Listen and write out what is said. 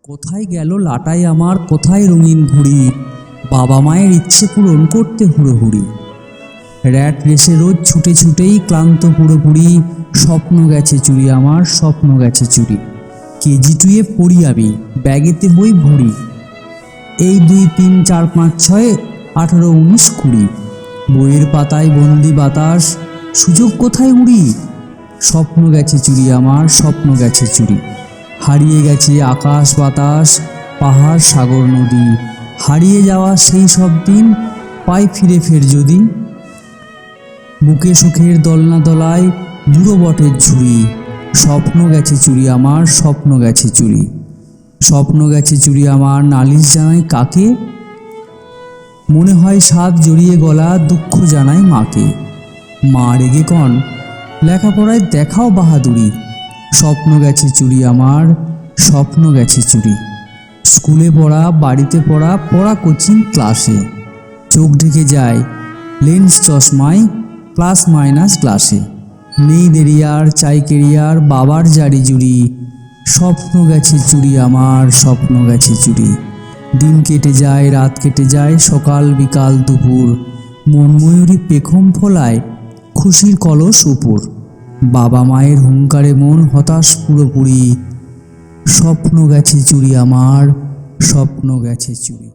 কোথায় গেল লাটাই আমার, কোথায় রঙিন ঘুড়ি, বাবা মায়ের ইচ্ছে পূরণ করতে হুড়োহুড়ি। র্যাট রেসে রোজ ছুটে ছুটেই ক্লান্ত পুরোপুরি, স্বপ্ন গেছে চুরি আমার, স্বপ্ন গেছে চুরি। কেজি টুয়ে পড়ি আমি, ব্যাগেতে বই ভরি, এই 2 3 4 5 6 18 19 20। বইয়ের পাতায় বন্দি বাতাস, সুযোগ কোথায় উড়ি। স্বপ্ন গেছে চুরি আমার, স্বপ্ন গেছে চুরি। হারিয়ে গেছে আকাশ বাতাস, পাহাড় সাগর নদী, হারিয়ে যাওয়া সেই সব দিন পাই ফিরে ফের যদি। বুকে সুখের দোলনা দোলায় বুড়ো বটের ঝুড়ি, স্বপ্ন গেছে চুরি আমার, স্বপ্ন গেছে চুরি। স্বপ্ন গেছে চুরি আমার, নালিশ জানাই কাকে, মনে হয় সাধ জড়িয়ে গলা, দুঃখ জানাই মাকে। মা রেগে কন, লেখাপড়ায় দেখাও বাহাদুরি। স্বপ্ন গেছে চুরি আমার, স্বপ্ন গেছে চুরি। স্কুলে পড়া, বাড়িতে পড়া, পড়া কোচিং ক্লাসে, চোখ ঢেকে যায় লেন্স চশমায়, প্লাস মাইনাস ক্লাসে। নেই দেরিয়ার, চাই কেরিয়ার, বাবার জারি জুড়ি। স্বপ্ন গেছে চুরি আমার, স্বপ্ন গেছে চুরি। দিন কেটে যায়, রাত কেটে যায়, সকাল বিকাল দুপুর, মন ময়ূরী পেখম ফোলায়, খুশির কলস উপর। বাবা মায়ের হুঙ্কারে মন হতাশ পুরোপুরি। স্বপ্ন গেছে চুরি আমার, স্বপ্ন গেছে চুরি।